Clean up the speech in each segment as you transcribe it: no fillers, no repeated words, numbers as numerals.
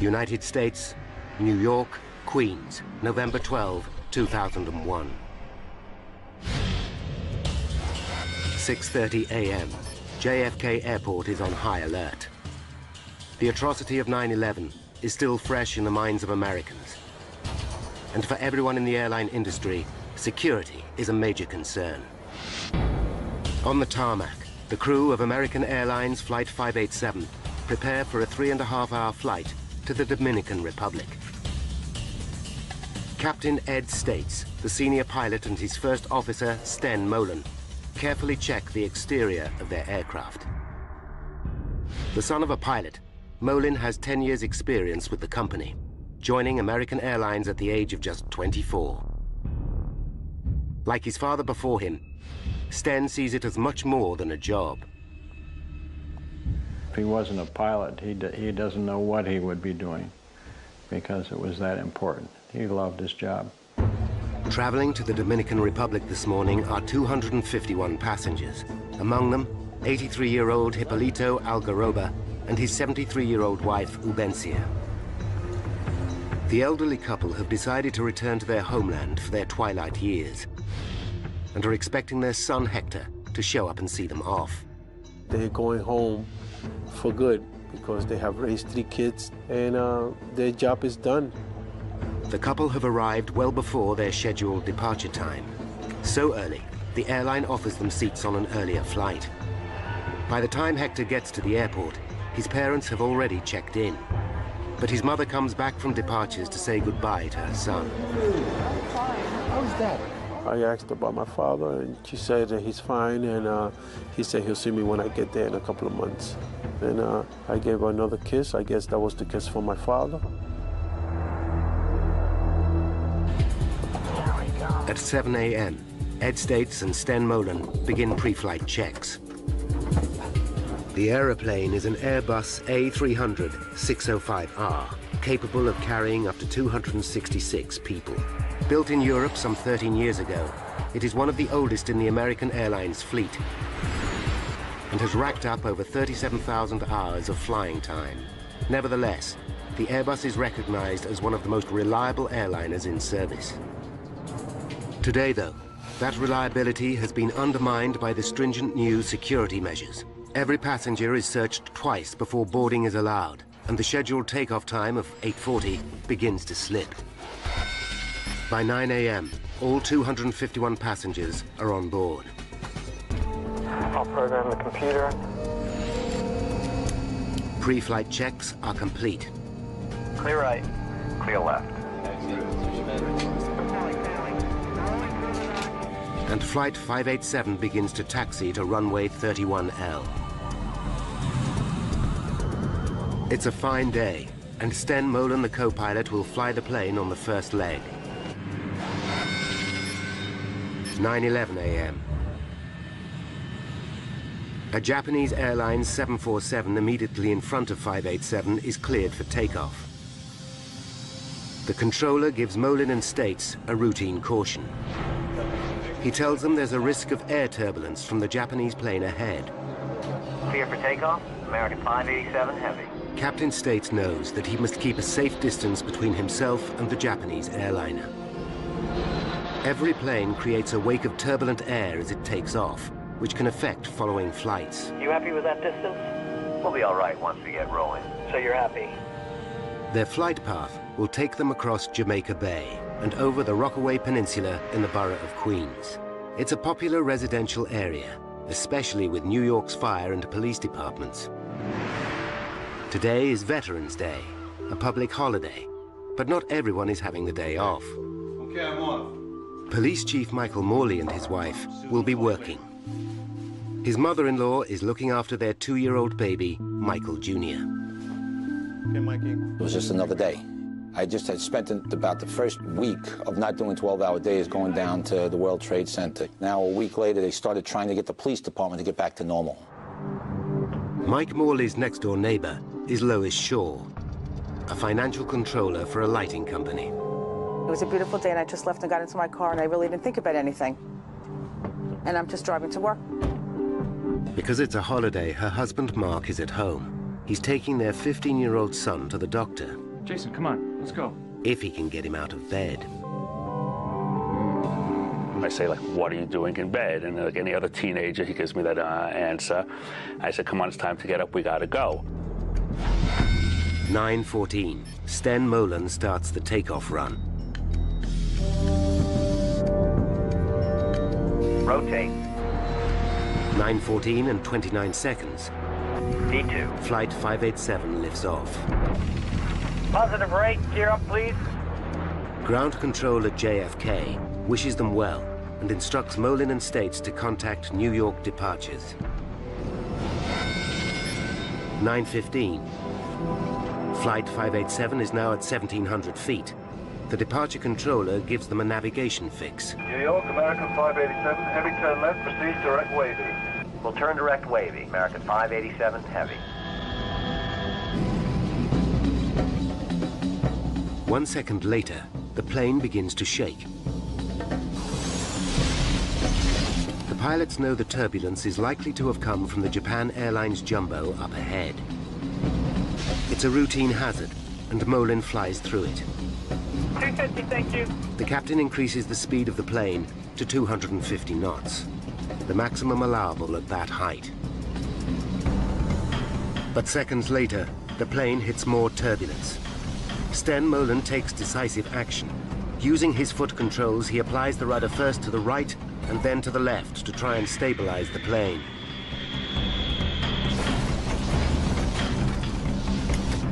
United States, New York, Queens, November 12, 2001. 6:30 a.m. JFK Airport is on high alert. The atrocity of 9/11 is still fresh in the minds of Americans. And for everyone in the airline industry, security is a major concern. On the tarmac, the crew of American Airlines Flight 587 prepare for a 3.5-hour flight to the Dominican Republic. Captain Ed States, the senior pilot, and his first officer, Sten Molen, carefully check the exterior of their aircraft. The son of a pilot, Molen has 10 years' experience with the company, joining American Airlines at the age of just 24. Like his father before him, Sten sees it as much more than a job. If he wasn't a pilot, he doesn't know what he would be doing because it was that important. He loved his job. Traveling to the Dominican Republic this morning are 251 passengers. Among them, 83-year-old Hipólito Algaroba and his 73-year-old wife, Ubencia. The elderly couple have decided to return to their homeland for their twilight years and are expecting their son, Hector, to show up and see them off. They're going home for good because they have raised 3 kids and their job is done. The couple have arrived well before their scheduled departure time. So early, the airline offers them seats on an earlier flight. By the time Hector gets to the airport, his parents have already checked in. But his mother comes back from departures to say goodbye to her son. How's that? I asked about my father, and she said that he's fine, and he said he'll see me when I get there in a couple of months. And I gave her another kiss. I guess that was the kiss for my father. At 7 a.m., Ed States and Sten Molen begin pre-flight checks. The aeroplane is an Airbus A300-605R, capable of carrying up to 266 people. Built in Europe some 13 years ago, it is one of the oldest in the American Airlines fleet and has racked up over 37,000 hours of flying time. Nevertheless, the Airbus is recognized as one of the most reliable airliners in service. Today, though, that reliability has been undermined by the stringent new security measures. Every passenger is searched twice before boarding is allowed, and the scheduled takeoff time of 8:40 begins to slip. By 9 a.m., all 251 passengers are on board. I'll program the computer. Pre-flight checks are complete. Clear right. Clear left. And Flight 587 begins to taxi to runway 31L. It's a fine day, and Sten Molen, the co-pilot, will fly the plane on the first leg. 9:11 a.m. A Japanese Airlines 747 immediately in front of 587 is cleared for takeoff. The controller gives Molen and States a routine caution. He tells them there's a risk of air turbulence from the Japanese plane ahead. Clear for takeoff. American 587 Heavy. Captain States knows that he must keep a safe distance between himself and the Japanese airliner. Every plane creates a wake of turbulent air as it takes off, which can affect following flights. You happy with that distance? We'll be all right once we get rolling. So you're happy? Their flight path will take them across Jamaica Bay and over the Rockaway Peninsula in the borough of Queens. It's a popular residential area, especially with New York's fire and police departments. Today is Veterans Day, a public holiday, but not everyone is having the day off. Okay, I'm off. Police Chief Michael Morley and his wife will be working. His mother-in-law is looking after their 2-year-old baby, Michael Jr. Okay, Mikey. It was just another day. I just had spent about the first week of not doing 12-hour days going down to the World Trade Center. Now, a week later, they started trying to get the police department to get back to normal. Mike Morley's next-door neighbor is Lois Shaw, a financial controller for a lighting company. It was a beautiful day, and I just left and got into my car, and I really didn't think about anything. And I'm just driving to work. Because it's a holiday, her husband Mark is at home. He's taking their 15-year-old son to the doctor. Jason, come on, let's go. If he can get him out of bed. I say, like, what are you doing in bed? And like any other teenager, he gives me that answer. I said, come on, it's time to get up, we gotta go. 9:14. Sten Molen starts the takeoff run. Rotate. 9:14 and 29 seconds. D2. Flight 587 lifts off. Positive rate, gear up, please. Ground control at JFK wishes them well and instructs Molen and States to contact New York departures. 9:15. Flight 587 is now at 1,700 feet. The departure controller gives them a navigation fix. New York, American 587, heavy turn left, proceed direct wavy. We'll turn direct wavy, American 587, heavy. 1 second later, the plane begins to shake. The pilots know the turbulence is likely to have come from the Japan Airlines jumbo up ahead. It's a routine hazard, and Molen flies through it. 250, thank you. The captain increases the speed of the plane to 250 knots, the maximum allowable at that height. But seconds later, the plane hits more turbulence. Sten Molen takes decisive action. Using his foot controls, he applies the rudder first to the right and then to the left to try and stabilize the plane.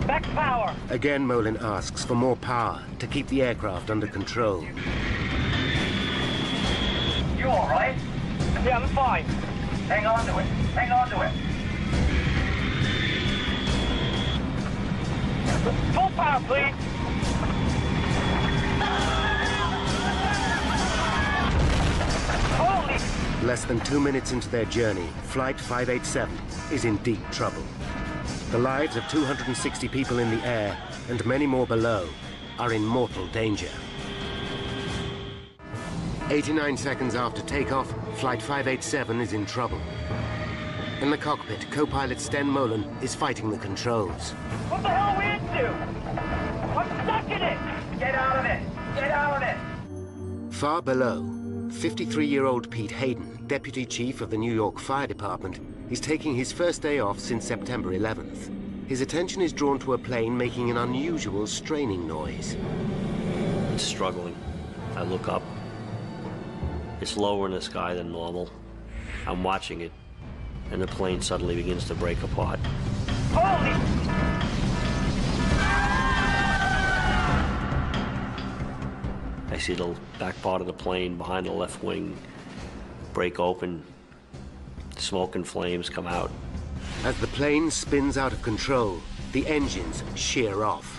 Back power. Again, Molen asks for more power to keep the aircraft under control. You all right? Yeah, I'm fine. Hang on to it. Hang on to it. Full power, please. Holy! Less than 2 minutes into their journey, Flight 587 is in deep trouble. The lives of 260 people in the air and many more below are in mortal danger. 89 seconds after takeoff, Flight 587 is in trouble. In the cockpit, co-pilot Sten Molen is fighting the controls. What the hell are we into? I'm stuck in it! Get out of it! Get out of it! Far below, 53-year-old Pete Hayden, deputy chief of the New York Fire Department, is taking his first day off since September 11th. His attention is drawn to a plane making an unusual straining noise. It's struggling. I look up. It's lower in the sky than normal. I'm watching it, and the plane suddenly begins to break apart. Holy! I see the back part of the plane behind the left wing break open. Smoke and flames come out. As the plane spins out of control, the engines shear off.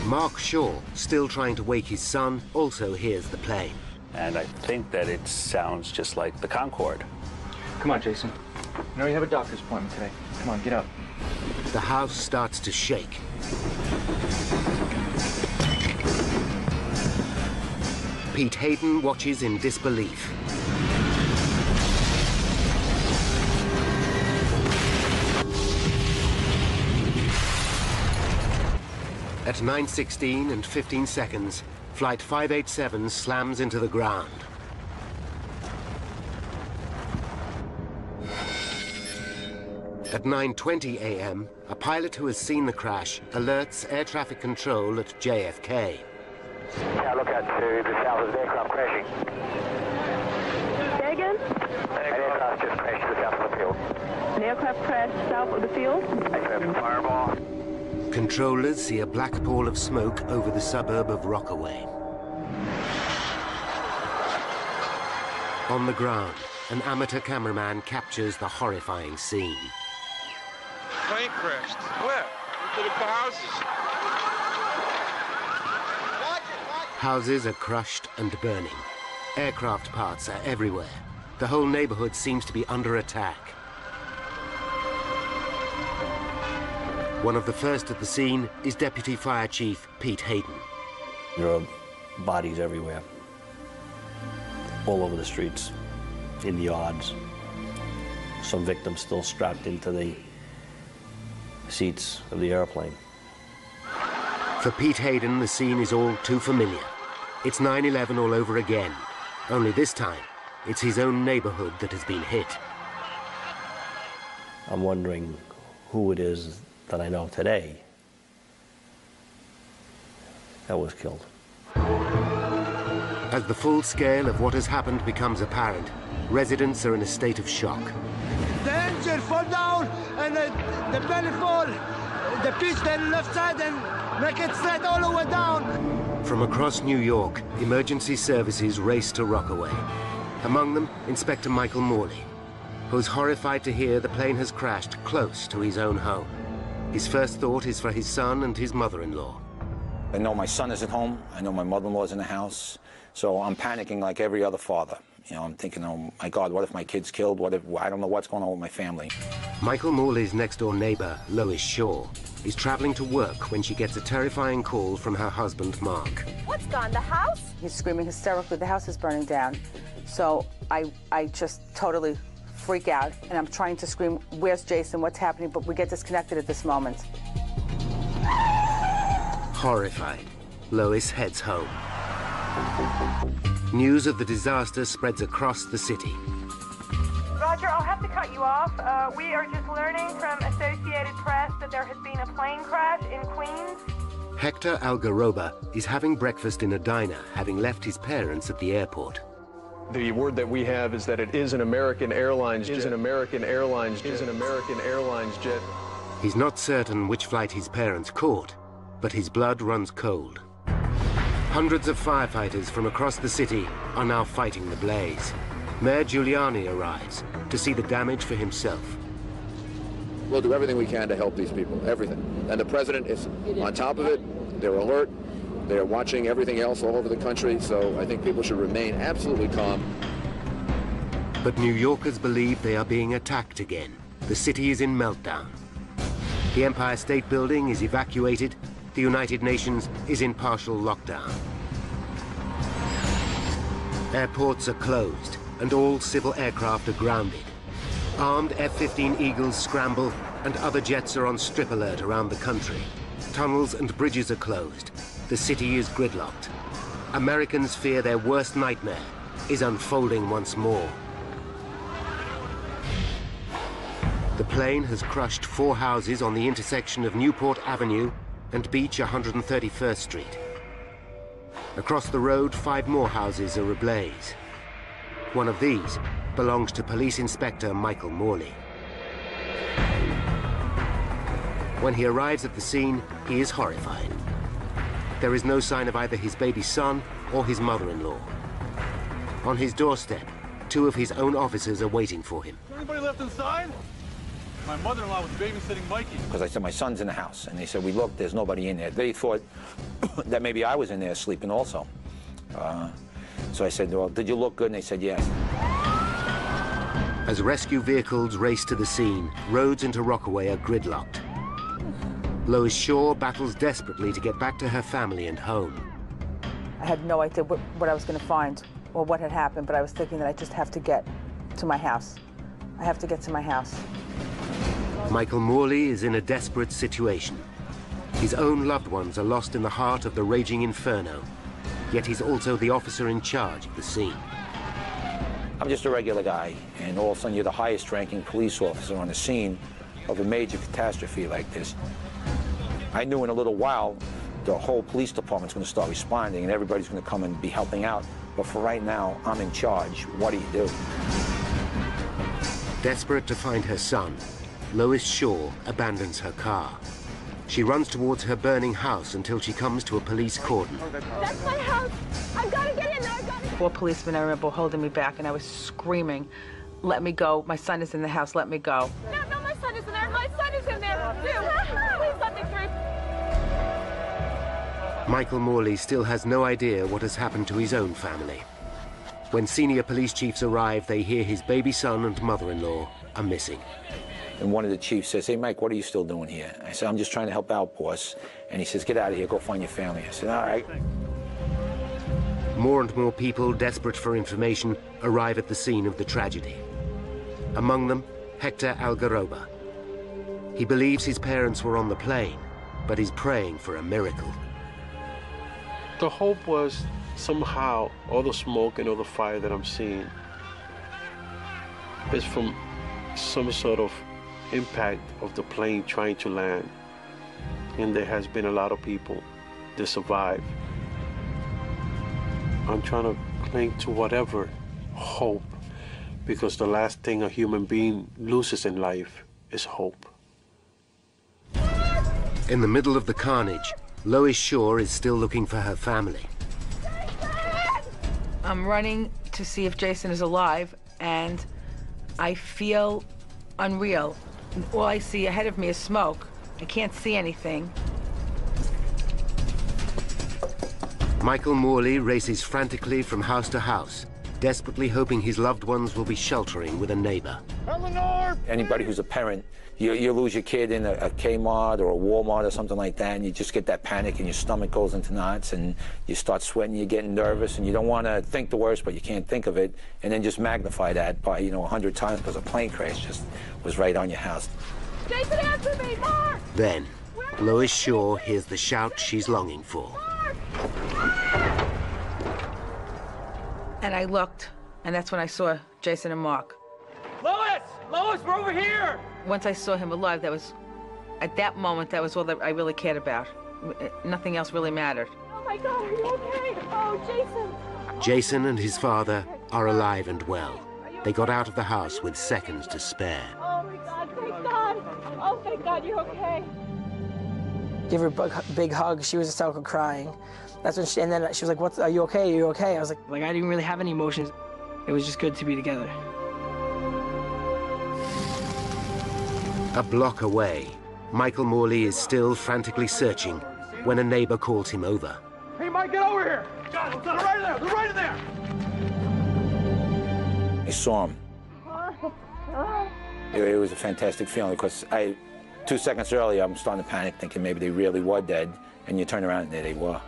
Mark Shaw, still trying to wake his son, also hears the plane. And I think that it sounds just like the Concorde. Come on, Jason. I know you have a doctor's appointment today. Come on, get up. The house starts to shake. Pete Hayden watches in disbelief. At 9:16 and 15 seconds, Flight 587 slams into the ground. At 9:20 a.m., a pilot who has seen the crash alerts air traffic control at JFK. Yeah, look out to the south of the aircraft crashing. Say again? An aircraft just crashed to the south of the field. An aircraft crashed south of the field? Fireball. Controllers see a black pall of smoke over the suburb of Rockaway. On the ground, an amateur cameraman captures the horrifying scene. Plane crashed. Where? Into the houses. Houses are crushed and burning. Aircraft parts are everywhere. The whole neighborhood seems to be under attack. One of the first at the scene is Deputy Fire Chief Pete Hayden. There are bodies everywhere, all over the streets, in the yards. some victims still strapped into the seats of the airplane. For Pete Hayden, the scene is all too familiar. It's 9/11 all over again. Only this time, it's his own neighborhood that has been hit. I'm wondering who it is that I know today that was killed. As the full scale of what has happened becomes apparent, residents are in a state of shock. The engine fall down and the belly fall. The pitch the left side and make it straight all the way down. From across New York, emergency services race to Rockaway. Among them, Inspector Michael Morley, who's horrified to hear the plane has crashed close to his own home. His first thought is for his son and his mother-in-law. I know my son is at home. I know my mother-in-law is in the house. So I'm panicking like every other father. You know, I'm thinking, oh my God, what if my kid's killed? What if, I don't know what's going on with my family. Michael Morley's next-door neighbor, Lois Shaw, is traveling to work when she gets a terrifying call from her husband, Mark. What's gone, the house? He's screaming hysterically, the house is burning down. So I just totally freak out, and I'm trying to scream, where's Jason, what's happening? But we get disconnected at this moment. Horrified, Lois heads home. News of the disaster spreads across the city. Roger, I'll have to cut you off. We are just learning from Associated Press that there has been a plane crash in Queens. Hector Algaroba is having breakfast in a diner, having left his parents at the airport. The word that we have is that it is an American Airlines jet. He's not certain which flight his parents caught, but his blood runs cold. Hundreds of firefighters from across the city are now fighting the blaze. Mayor Giuliani arrives to see the damage for himself. We'll do everything we can to help these people, everything. And the president is on top of it. They're alert. They're watching everything else all over the country, so I think people should remain absolutely calm. But New Yorkers believe they are being attacked again. The city is in meltdown. The Empire State Building is evacuated. The United Nations is in partial lockdown. Airports are closed, and all civil aircraft are grounded. Armed F-15 Eagles scramble, and other jets are on strip alert around the country. Tunnels and bridges are closed. The city is gridlocked. Americans fear their worst nightmare is unfolding once more. The plane has crushed 4 houses on the intersection of Newport Avenue and Beach 131st Street. Across the road, 5 more houses are ablaze. One of these belongs to Police Inspector Michael Morley. When he arrives at the scene, he is horrified. There is no sign of either his baby son or his mother-in-law. On his doorstep, 2 of his own officers are waiting for him. Anybody left inside? My mother-in-law was babysitting Mikey. Because I said, my son's in the house. And they said, we looked, there's nobody in there. They thought that maybe I was in there sleeping also. So I said, well, did you look good? And they said, yes. As rescue vehicles race to the scene, roads into Rockaway are gridlocked. Lois Shaw battles desperately to get back to her family and home. I had no idea what I was going to find or what had happened, but I was thinking that I just have to get to my house. I have to get to my house. Michael Morley is in a desperate situation. His own loved ones are lost in the heart of the raging inferno, yet he's also the officer in charge of the scene. I'm just a regular guy, and all of a sudden you're the highest-ranking police officer on the scene of a major catastrophe like this. I knew in a little while the whole police department's going to start responding and everybody's going to come and be helping out. But for right now, I'm in charge. What do you do? Desperate to find her son, Lois Shaw abandons her car. She runs towards her burning house until she comes to a police cordon. That's my house. I've got to get in there. I've got to... 4 policemen, I remember, holding me back, and I was screaming, let me go. My son is in the house. Let me go. No, my son is in there. My son is in there, too. Please let me through. Michael Morley still has no idea what has happened to his own family. When senior police chiefs arrive, they hear his baby son and mother-in-law are missing. And one of the chiefs says, hey, Mike, what are you still doing here? I said, I'm just trying to help out, boss. And he says, get out of here, go find your family. I said, all right. More and more people, desperate for information, arrive at the scene of the tragedy. Among them, Hector Algaroba. He believes his parents were on the plane, but he's praying for a miracle. The hope was somehow all the smoke and all the fire that I'm seeing is from some sort of impact of the plane trying to land. And there has been a lot of people that survive. I'm trying to cling to whatever hope, because the last thing a human being loses in life is hope. In the middle of the carnage, Lois Shaw is still looking for her family. I'm running to see if Jason is alive, and I feel unreal. All I see ahead of me is smoke. I can't see anything. Michael Morley races frantically from house to house, desperately hoping his loved ones will be sheltering with a neighbor. Eleanor! Anybody who's a parent, you lose your kid in a Kmart or a Walmart or something like that, and you just get that panic and your stomach goes into knots and you start sweating, you're getting nervous, and you don't want to think the worst, but you can't think of it, and then just magnify that by, 100 times because a plane crash just was right on your house. Jason, answer me, Mark! Then, Lois Shaw hears the shout she's longing for. And I looked, and that's when I saw Jason and Mark. Lois! Lois, we're over here! Once I saw him alive, at that moment, that was all that I really cared about. Nothing else really mattered. Oh my God, are you okay? Oh, Jason! Jason and his father are alive and well. They got out of the house with seconds to spare. Oh my God, thank God! Oh, thank God you're okay. Give her a big hug. She was hysterical crying. That's when and then she was like, "What? Are you okay? Are you okay?" I was like, I didn't really have any emotions. It was just good to be together. A block away, Michael Morley is still frantically searching when a neighbor calls him over. Hey, Mike, get over here! God, they're right in there! They're right in there! I saw him. It was a fantastic feeling because 2 seconds earlier, I'm starting to panic, thinking maybe they really were dead, and you turn around and there they were.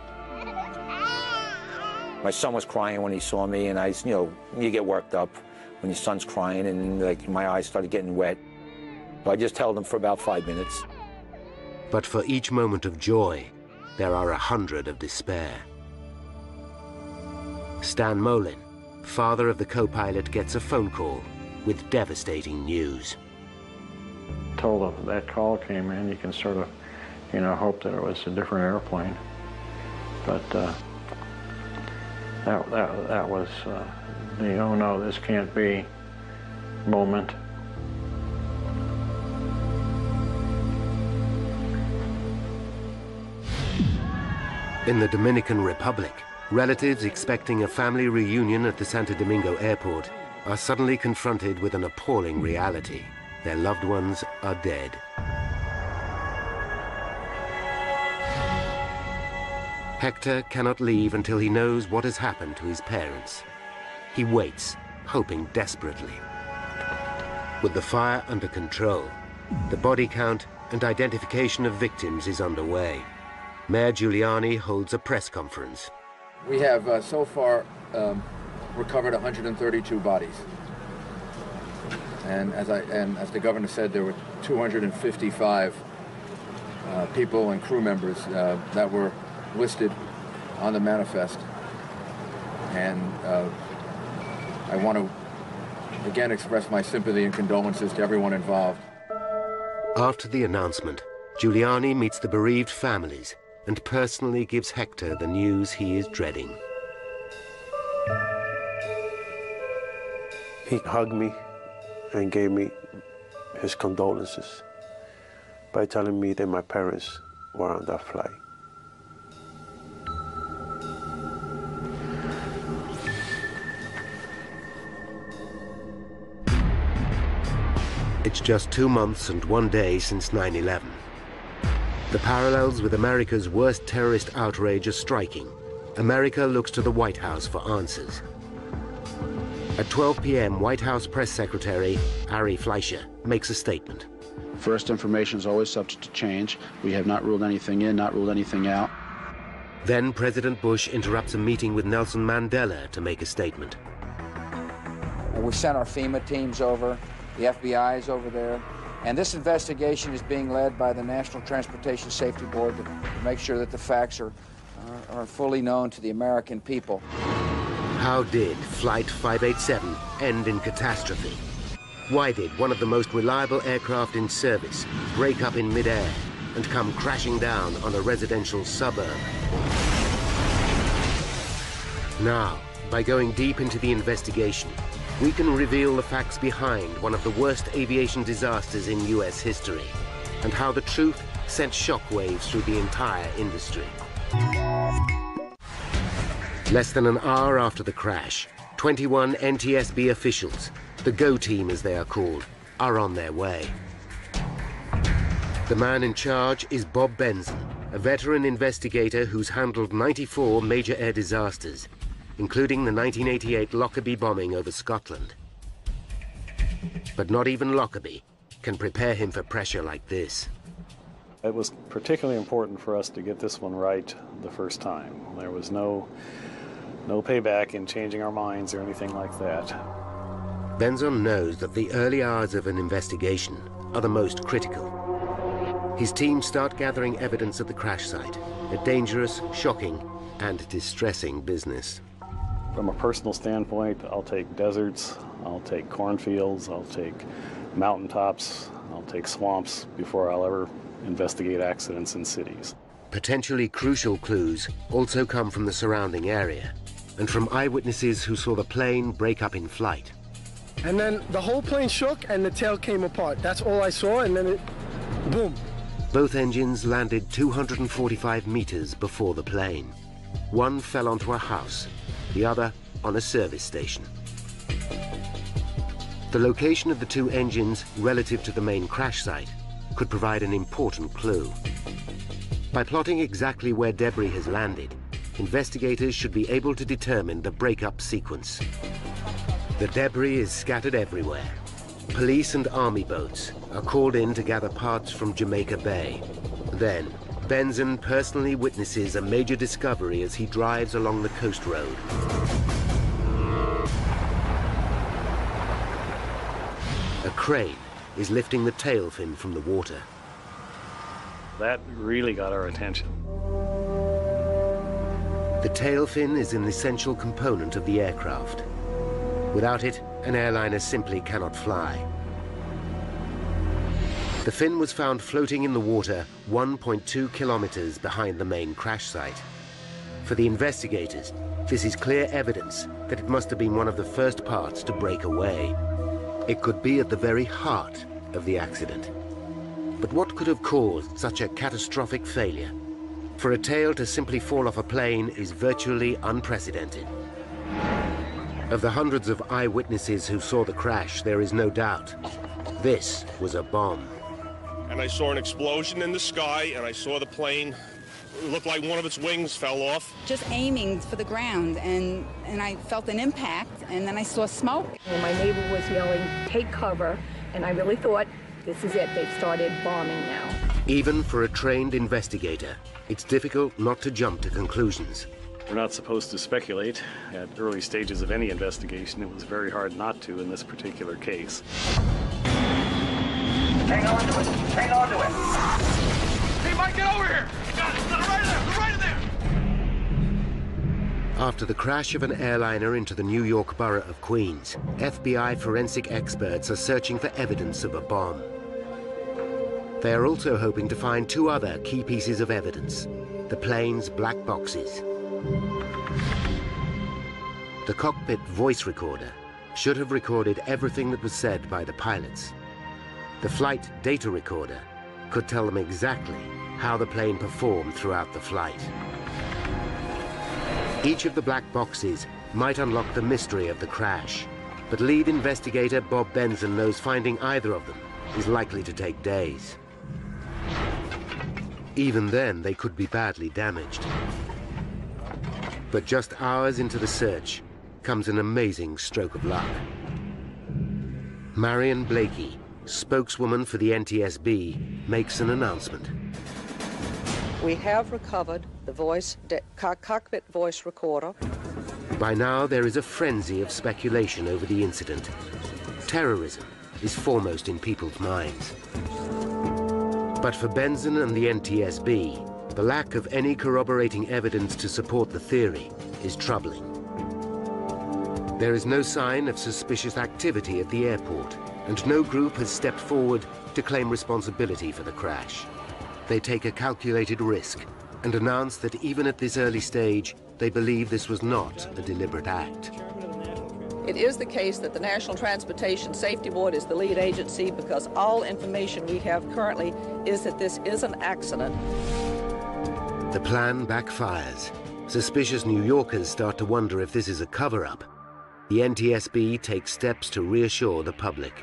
My son was crying when he saw me, and you get worked up when your son's crying, and my eyes started getting wet. So I just held him for about 5 minutes. But for each moment of joy, there are 100 of despair. Stan Molin, father of the co-pilot, gets a phone call with devastating news. Told him that call came in, you can sort of, hope that it was a different airplane. But that was the oh no, this can't be moment. In the Dominican Republic, relatives expecting a family reunion at the Santo Domingo airport are suddenly confronted with an appalling reality. Their loved ones are dead. Hector cannot leave until he knows what has happened to his parents. He waits, hoping desperately. With the fire under control, the body count and identification of victims is underway. Mayor Giuliani holds a press conference. We have so far recovered 132 bodies. And as the governor said, there were 255 people and crew members that were listed on the manifest. And I want to again express my sympathy and condolences to everyone involved. After the announcement, Giuliani meets the bereaved families and personally gives Hector the news he is dreading. He hugged me and gave me his condolences by telling me that my parents were on that flight. It's just 2 months and 1 day since 9/11. The parallels with America's worst terrorist outrage are striking. America looks to the White House for answers. At 12 p.m., White House Press Secretary Ari Fleischer makes a statement. First, information is always subject to change. We have not ruled anything in, not ruled anything out. Then President Bush interrupts a meeting with Nelson Mandela to make a statement. We sent our FEMA teams over. The FBI is over there. And this investigation is being led by the National Transportation Safety Board to make sure that the facts are fully known to the American people. How did Flight 587 end in catastrophe? Why did one of the most reliable aircraft in service break up in midair and come crashing down on a residential suburb? Now, by going deep into the investigation, we can reveal the facts behind one of the worst aviation disasters in US history, and how the truth sent shockwaves through the entire industry. Less than an hour after the crash, 21 NTSB officials, the GO team as they are called, are on their way. The man in charge is Bob Benson, a veteran investigator who's handled 94 major air disasters, including the 1988 Lockerbie bombing over Scotland. But not even Lockerbie can prepare him for pressure like this. It was particularly important for us to get this one right the first time. There was no payback in changing our minds or anything like that. Benson knows that the early hours of an investigation are the most critical. His team start gathering evidence at the crash site, a dangerous, shocking, and distressing business. From a personal standpoint, I'll take deserts, I'll take cornfields, I'll take mountaintops, I'll take swamps before I'll ever investigate accidents in cities. Potentially crucial clues also come from the surrounding area and from eyewitnesses who saw the plane break up in flight. And then the whole plane shook and the tail came apart. That's all I saw, and then it, boom. Both engines landed 245 meters before the plane. One fell onto a house, the other on a service station. The location of the two engines relative to the main crash site could provide an important clue. By plotting exactly where debris has landed, investigators should be able to determine the breakup sequence. The debris is scattered everywhere. Police and army boats are called in to gather parts from Jamaica Bay. Then, Benson personally witnesses a major discovery as he drives along the coast road. A crane is lifting the tail fin from the water. That really got our attention. The tail fin is an essential component of the aircraft. Without it, an airliner simply cannot fly. The fin was found floating in the water 1.2 kilometers behind the main crash site. For the investigators, this is clear evidence that it must have been one of the first parts to break away. It could be at the very heart of the accident. But what could have caused such a catastrophic failure? For a tail to simply fall off a plane is virtually unprecedented. Of the hundreds of eyewitnesses who saw the crash, there is no doubt. This was a bomb. And I saw an explosion in the sky, and I saw the plane. It looked like one of its wings fell off. Just aiming for the ground, and I felt an impact, and then I saw smoke. Well, my neighbor was yelling, "Take cover," and I really thought, this is it, they've started bombing now. Even for a trained investigator, it's difficult not to jump to conclusions. We're not supposed to speculate. At early stages of any investigation, it was very hard not to in this particular case. Hang on to it. Hang on to it. Hey, Mike, get over here. Got it. Right in there. Right in there. After the crash of an airliner into the New York borough of Queens, FBI forensic experts are searching for evidence of a bomb. They are also hoping to find two other key pieces of evidence: the plane's black boxes. The cockpit voice recorder should have recorded everything that was said by the pilots. The flight data recorder could tell them exactly how the plane performed throughout the flight. Each of the black boxes might unlock the mystery of the crash, but lead investigator Bob Benson knows finding either of them is likely to take days. Even then, they could be badly damaged. But just hours into the search comes an amazing stroke of luck. Marion Blakey, spokeswoman for the NTSB, makes an announcement. We have recovered the cockpit voice recorder. By now, there is a frenzy of speculation over the incident. Terrorism, is foremost in people's minds. But for Benson and the NTSB, the lack of any corroborating evidence to support the theory is troubling. There is no sign of suspicious activity at the airport, and no group has stepped forward to claim responsibility for the crash. They take a calculated risk and announce that even at this early stage, they believe this was not a deliberate act. It is the case that the National Transportation Safety Board is the lead agency because all information we have currently is that this is an accident. The plan backfires. Suspicious New Yorkers start to wonder if this is a cover-up. The NTSB takes steps to reassure the public.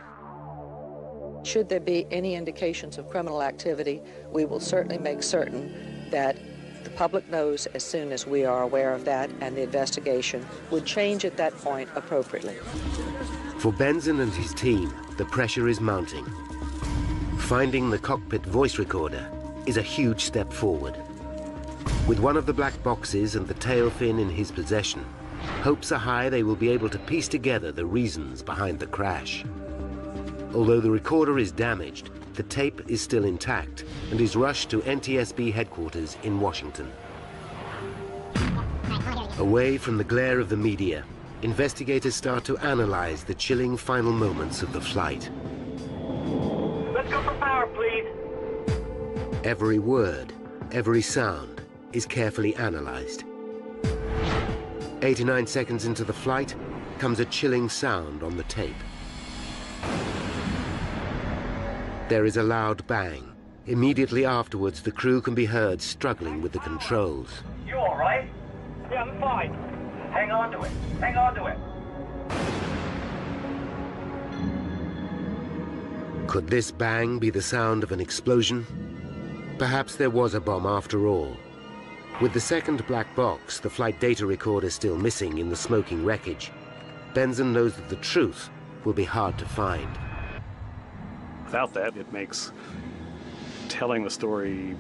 Should there be any indications of criminal activity, we will certainly make certain that the public knows as soon as we are aware of that, and the investigation would change at that point appropriately. For Benson and his team, the pressure is mounting. Finding the cockpit voice recorder is a huge step forward. With one of the black boxes and the tail fin in his possession, hopes are high they will be able to piece together the reasons behind the crash. Although the recorder is damaged, the tape is still intact and is rushed to NTSB headquarters in Washington. Away from the glare of the media, investigators start to analyze the chilling final moments of the flight. Let's go for power, please. Every word, every sound is carefully analyzed. 89 seconds into the flight comes a chilling sound on the tape. There is a loud bang. Immediately afterwards, the crew can be heard struggling with the controls. You all right? Yeah, I'm fine. Hang on to it. Hang on to it. Could this bang be the sound of an explosion? Perhaps there was a bomb after all. With the second black box, the flight data recorder still missing in the smoking wreckage, Benson knows that the truth will be hard to find. Without that, it makes telling the story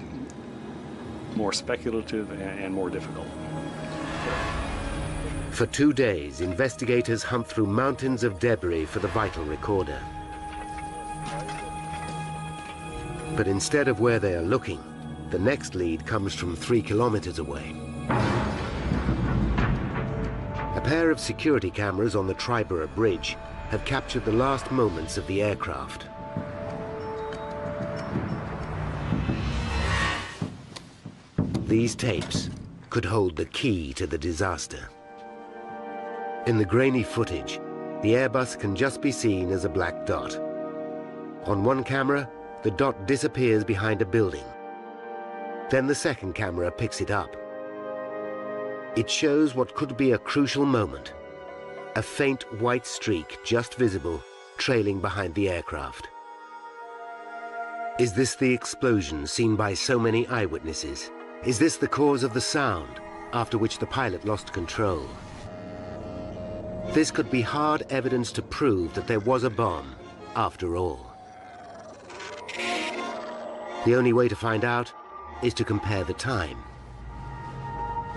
more speculative and more difficult. For 2 days, investigators hunt through mountains of debris for the vital recorder. But instead of where they are looking, the next lead comes from 3 kilometers away. A pair of security cameras on the Triborough Bridge have captured the last moments of the aircraft. These tapes could hold the key to the disaster. In the grainy footage, the Airbus can just be seen as a black dot. On one camera, the dot disappears behind a building. Then the second camera picks it up. It shows what could be a crucial moment. A faint white streak just visible, trailing behind the aircraft. Is this the explosion seen by so many eyewitnesses? Is this the cause of the sound, after which the pilot lost control? This could be hard evidence to prove that there was a bomb, after all. The only way to find out is to compare the time.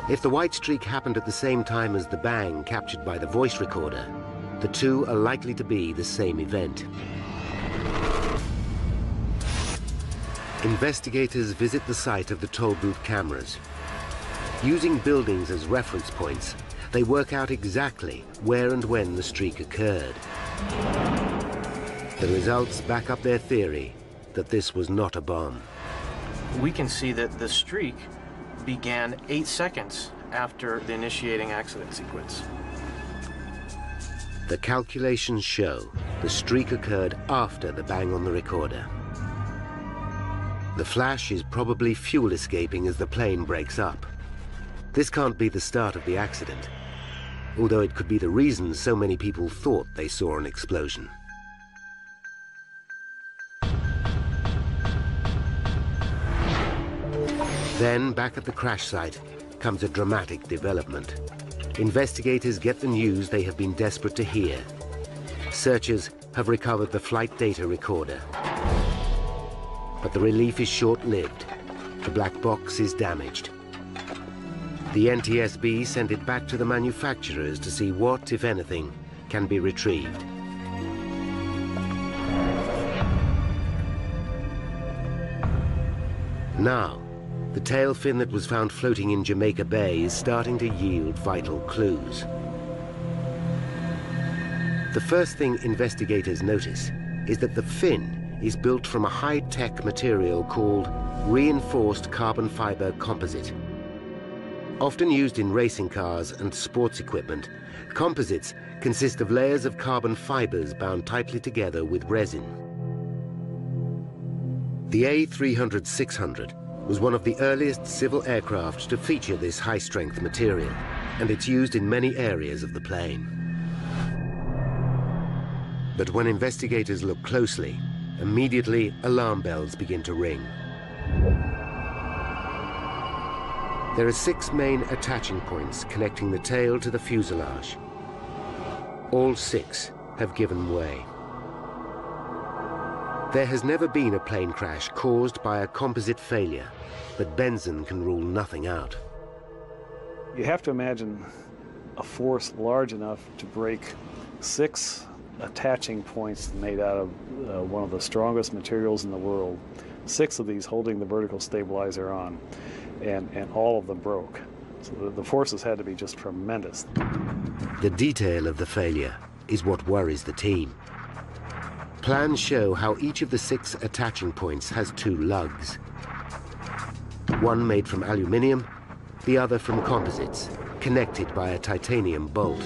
If the white streak happened at the same time as the bang captured by the voice recorder, the two are likely to be the same event. Investigators visit the site of the toll booth cameras. Using buildings as reference points, they work out exactly where and when the streak occurred. The results back up their theory that this was not a bomb. We can see that the streak began 8 seconds after the initiating accident sequence. The calculations show the streak occurred after the bang on the recorder. The flash is probably fuel escaping as the plane breaks up. This can't be the start of the accident, although it could be the reason so many people thought they saw an explosion. Then, back at the crash site, comes a dramatic development. Investigators get the news they have been desperate to hear. Searchers have recovered the flight data recorder. But the relief is short-lived. The black box is damaged. The NTSB sent it back to the manufacturers to see what, if anything, can be retrieved. Now, the tail fin that was found floating in Jamaica Bay is starting to yield vital clues. The first thing investigators notice is that the fin is built from a high-tech material called reinforced carbon fiber composite. Often used in racing cars and sports equipment, composites consist of layers of carbon fibers bound tightly together with resin. The A300-600 was one of the earliest civil aircraft to feature this high-strength material, and it's used in many areas of the plane. But when investigators look closely, immediately alarm bells begin to ring. There are 6 main attaching points connecting the tail to the fuselage. All 6 have given way. There has never been a plane crash caused by a composite failure, but Benson can rule nothing out. You have to imagine a force large enough to break 6 attaching points made out of one of the strongest materials in the world. 6 of these holding the vertical stabilizer on, and all of them broke. So the forces had to be just tremendous. The detail of the failure is what worries the team. Plans show how each of the 6 attaching points has 2 lugs. One made from aluminium, the other from composites, connected by a titanium bolt.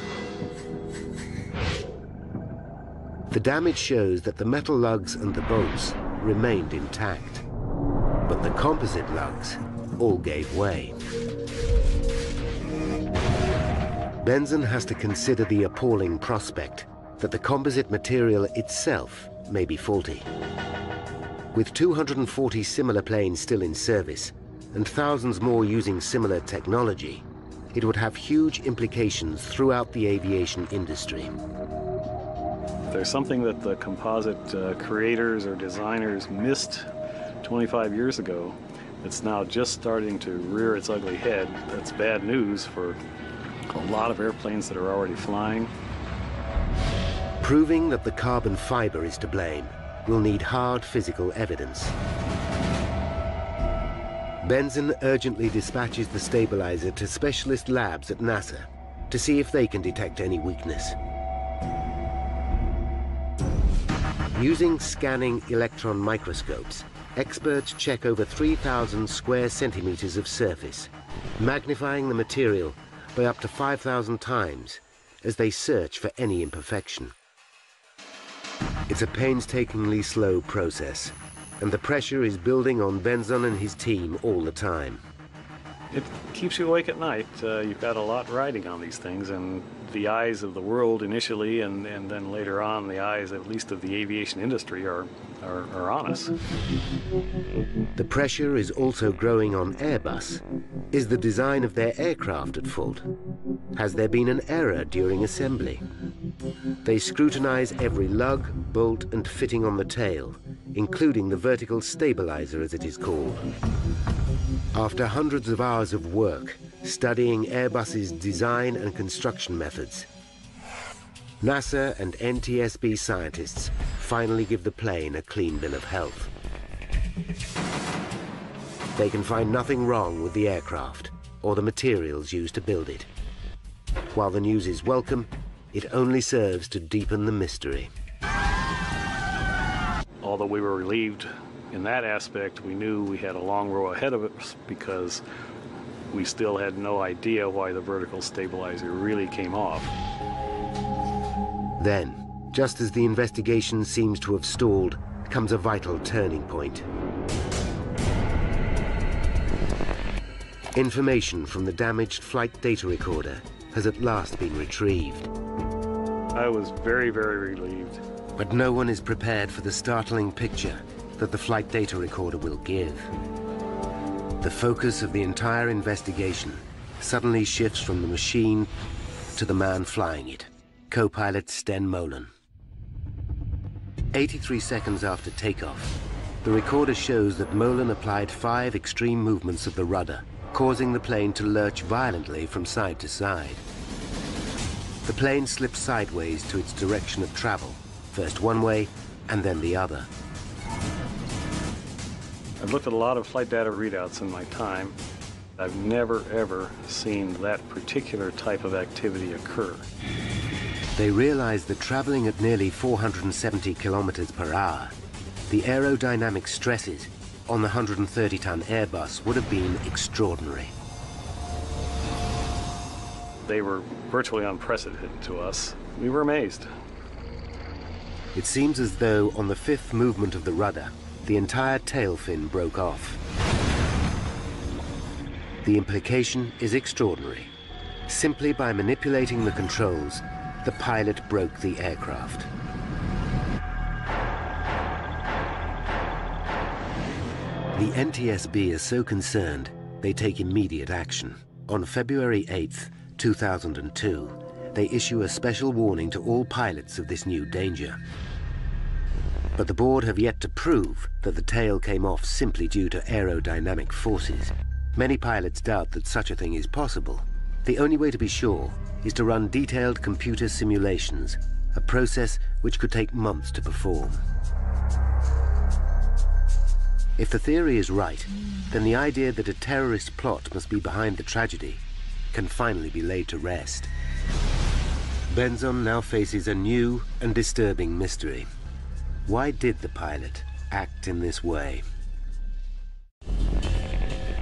The damage shows that the metal lugs and the bolts remained intact, but the composite lugs all gave way. Benson has to consider the appalling prospect that the composite material itself may be faulty. With 240 similar planes still in service and thousands more using similar technology, it would have huge implications throughout the aviation industry. There's something that the composite creators or designers missed 25 years ago that's now just starting to rear its ugly head. That's bad news for a lot of airplanes that are already flying. Proving that the carbon fiber is to blame will need hard physical evidence. Benson urgently dispatches the stabilizer to specialist labs at NASA to see if they can detect any weakness. Using scanning electron microscopes, experts check over 3,000 square centimeters of surface, magnifying the material by up to 5,000 times as they search for any imperfection. It's a painstakingly slow process, and the pressure is building on Benson and his team all the time. It keeps you awake at night. You've got a lot riding on these things, and the eyes of the world initially, and then later on the eyes, at least of the aviation industry, are on us. The pressure is also growing on Airbus. Is the design of their aircraft at fault? Has there been an error during assembly? They scrutinize every lug, bolt, and fitting on the tail, including the vertical stabilizer, as it is called. After hundreds of hours of work studying Airbus's design and construction methods, NASA and NTSB scientists finally give the plane a clean bill of health. They can find nothing wrong with the aircraft or the materials used to build it. While the news is welcome, it only serves to deepen the mystery. Although we were relieved in that aspect, we knew we had a long row ahead of us because we still had no idea why the vertical stabilizer really came off. Then, just as the investigation seems to have stalled, comes a vital turning point. Information from the damaged flight data recorder has at last been retrieved. I was very, very relieved. But no one is prepared for the startling picture that the flight data recorder will give. The focus of the entire investigation suddenly shifts from the machine to the man flying it, co-pilot Sten Molen. 83 seconds after takeoff, the recorder shows that Molen applied 5 extreme movements of the rudder, causing the plane to lurch violently from side to side. The plane slips sideways to its direction of travel, first one way and then the other. I've looked at a lot of flight data readouts in my time. I've never, ever seen that particular type of activity occur. They realized that traveling at nearly 470 kilometers per hour, the aerodynamic stresses on the 130-ton Airbus would have been extraordinary. They were virtually unprecedented to us. We were amazed. It seems as though on the fifth movement of the rudder, the entire tail fin broke off. The implication is extraordinary. Simply by manipulating the controls, the pilot broke the aircraft. The NTSB is so concerned, they take immediate action. On February 8th, 2002, they issue a special warning to all pilots of this new danger. But the board have yet to prove that the tail came off simply due to aerodynamic forces. Many pilots doubt that such a thing is possible. The only way to be sure is to run detailed computer simulations, a process which could take months to perform. If the theory is right, then the idea that a terrorist plot must be behind the tragedy can finally be laid to rest. Benzon now faces a new and disturbing mystery. Why did the pilot act in this way?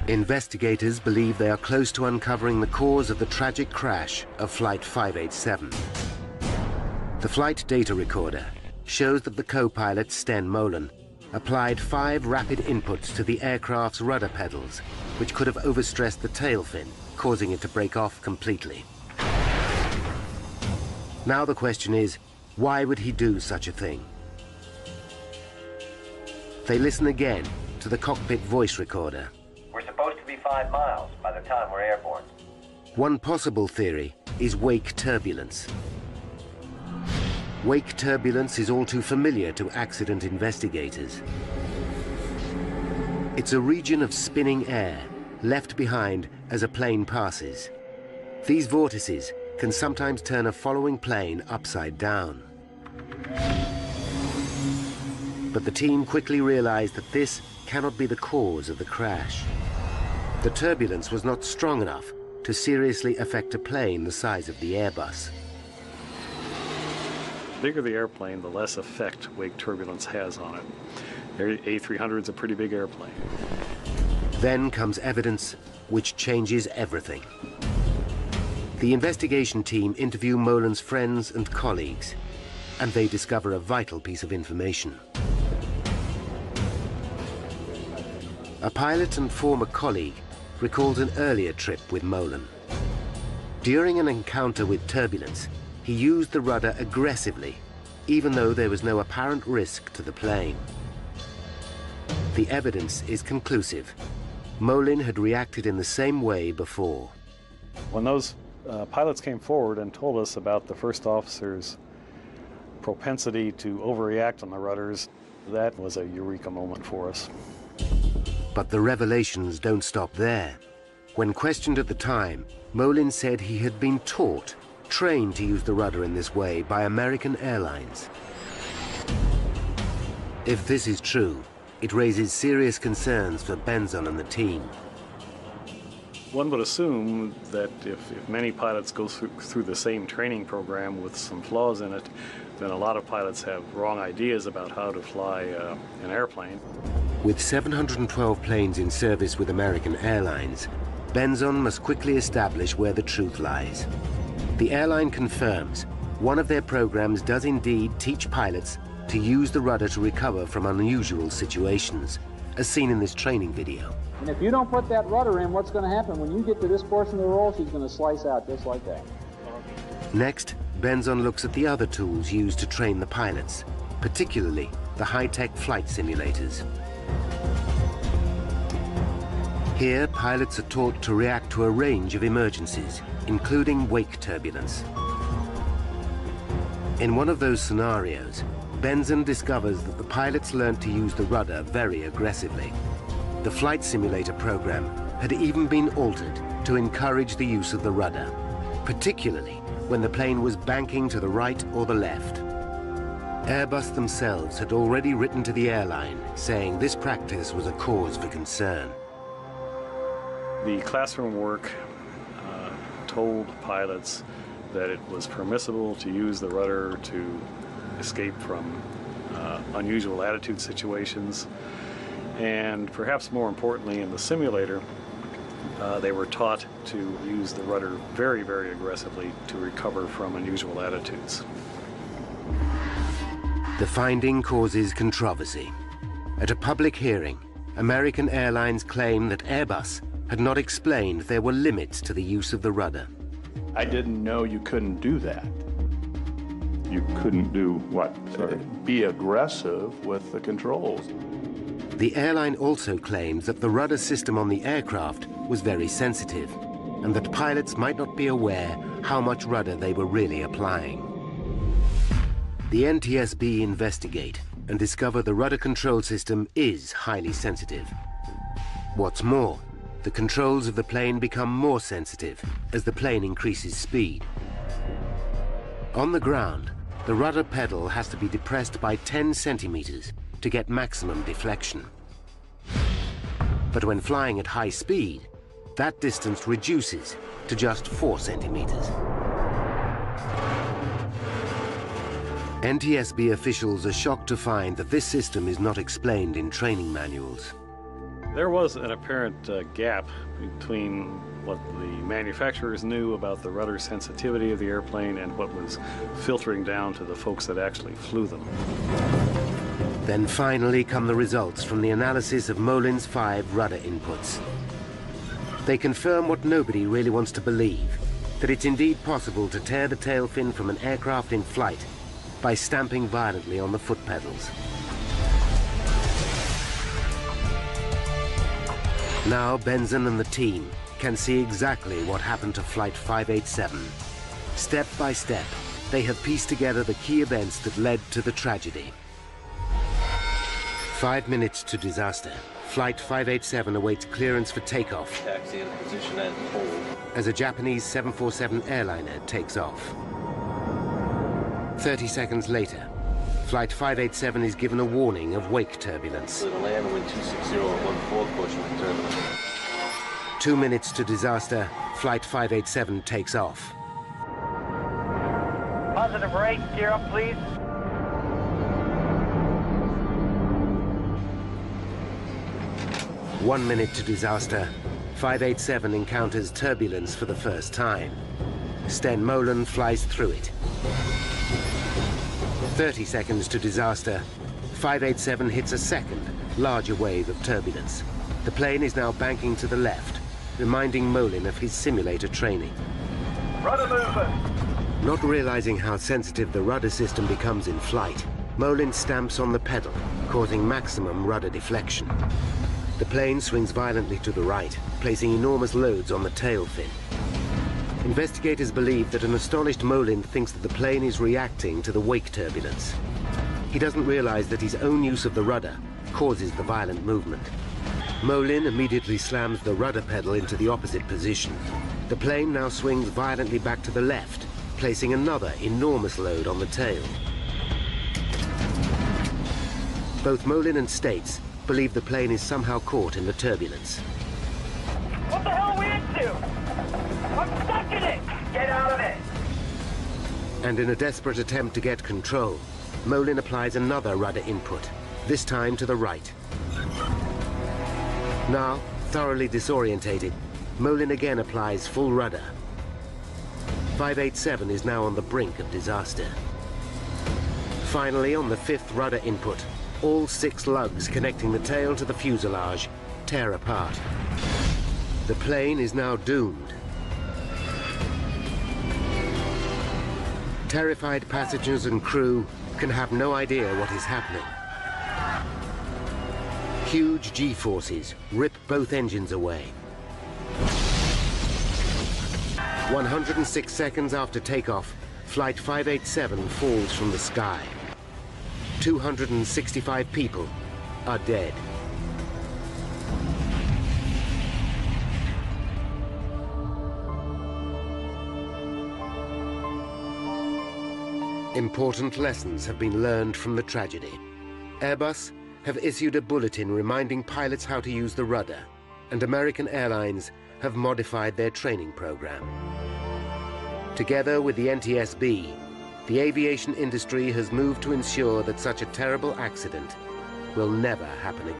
Investigators believe they are close to uncovering the cause of the tragic crash of Flight 587. The flight data recorder shows that the co-pilot, Sten Molen, applied 5 rapid inputs to the aircraft's rudder pedals, which could have overstressed the tail fin, causing it to break off completely. Now the question is, why would he do such a thing? They listen again to the cockpit voice recorder. We're supposed to be 5 miles by the time we're airborne. One possible theory is wake turbulence. Wake turbulence is all too familiar to accident investigators. It's a region of spinning air left behind as a plane passes. These vortices can sometimes turn a following plane upside down. But the team quickly realized that this cannot be the cause of the crash. The turbulence was not strong enough to seriously affect a plane the size of the Airbus. The bigger the airplane, the less effect wake turbulence has on it. A300 is a pretty big airplane. Then comes evidence which changes everything. The investigation team interview Molen's friends and colleagues, and they discover a vital piece of information. A pilot and former colleague recalls an earlier trip with Molen. During an encounter with turbulence, he used the rudder aggressively, even though there was no apparent risk to the plane. The evidence is conclusive. Molen had reacted in the same way before. When those pilots came forward and told us about the first officer's propensity to overreact on the rudders, that was a eureka moment for us. But the revelations don't stop there. When questioned at the time, Molen said he had been trained to use the rudder in this way by American Airlines. If this is true, it raises serious concerns for Benzon and the team. One would assume that if many pilots go through the same training program with some flaws in it, then a lot of pilots have wrong ideas about how to fly an airplane. With 712 planes in service with American Airlines, Benzon must quickly establish where the truth lies. The airline confirms one of their programs does indeed teach pilots to use the rudder to recover from unusual situations, as seen in this training video. And if you don't put that rudder in, what's going to happen? When you get to this portion of the roll, she's going to slice out just like that. Next, Benzon looks at the other tools used to train the pilots, particularly the high-tech flight simulators. Here, pilots are taught to react to a range of emergencies, including wake turbulence. In one of those scenarios, Benzon discovers that the pilots learned to use the rudder very aggressively. The flight simulator program had even been altered to encourage the use of the rudder, particularly when the plane was banking to the right or the left. Airbus themselves had already written to the airline saying this practice was a cause for concern. The classroom work told pilots that it was permissible to use the rudder to escape from unusual attitude situations, and perhaps more importantly in the simulator, they were taught to use the rudder very, very aggressively to recover from unusual attitudes. The finding causes controversy. At a public hearing, American Airlines claimed that Airbus had not explained there were limits to the use of the rudder. I didn't know you couldn't do that. You couldn't do what? Be aggressive with the controls. The airline also claims that the rudder system on the aircraft was very sensitive, and that pilots might not be aware how much rudder they were really applying. The NTSB investigate and discover the rudder control system is highly sensitive. What's more, the controls of the plane become more sensitive as the plane increases speed. On the ground, the rudder pedal has to be depressed by 10 centimeters to get maximum deflection. But when flying at high speed, that distance reduces to just 4 centimeters. NTSB officials are shocked to find that this system is not explained in training manuals. There was an apparent gap between what the manufacturers knew about the rudder sensitivity of the airplane and what was filtering down to the folks that actually flew them. Then finally come the results from the analysis of Molin's 5 rudder inputs. They confirm what nobody really wants to believe, that it's indeed possible to tear the tail fin from an aircraft in flight by stamping violently on the foot pedals. Now Benson and the team can see exactly what happened to Flight 587. Step by step, they have pieced together the key events that led to the tragedy. 5 minutes to disaster. Flight 587 awaits clearance for takeoff Taxi in position and hold. as a Japanese 747 airliner takes off. 30 seconds later, Flight 587 is given a warning of wake turbulence. Clear to land, wind 260 at 1/4, pushing the turbulence. 2 minutes to disaster, Flight 587 takes off. Positive rate, gear up, please. One minute to disaster, 587 encounters turbulence for the first time. Sten Molen flies through it. 30 seconds to disaster, 587 hits a second, larger wave of turbulence. The plane is now banking to the left, reminding Molen of his simulator training. Rudder movement. Not realizing how sensitive the rudder system becomes in flight, Molen stamps on the pedal, causing maximum rudder deflection. The plane swings violently to the right, placing enormous loads on the tail fin. Investigators believe that an astonished Molen thinks that the plane is reacting to the wake turbulence. He doesn't realize that his own use of the rudder causes the violent movement. Molen immediately slams the rudder pedal into the opposite position. The plane now swings violently back to the left, placing another enormous load on the tail. Both Molen and States believe the plane is somehow caught in the turbulence. What the hell are we into? I'm stuck in it! Get out of it! And in a desperate attempt to get control, Molen applies another rudder input, this time to the right. Now, thoroughly disorientated, Molen again applies full rudder. 587 is now on the brink of disaster. Finally, on the 5th rudder input, all 6 lugs connecting the tail to the fuselage tear apart. The plane is now doomed. Terrified passengers and crew can have no idea what is happening. Huge G-forces rip both engines away. 106 seconds after takeoff, Flight 587 falls from the sky. 265 people are dead. Important lessons have been learned from the tragedy. Airbus have issued a bulletin reminding pilots how to use the rudder, and American Airlines have modified their training program. Together with the NTSB, the aviation industry has moved to ensure that such a terrible accident will never happen again.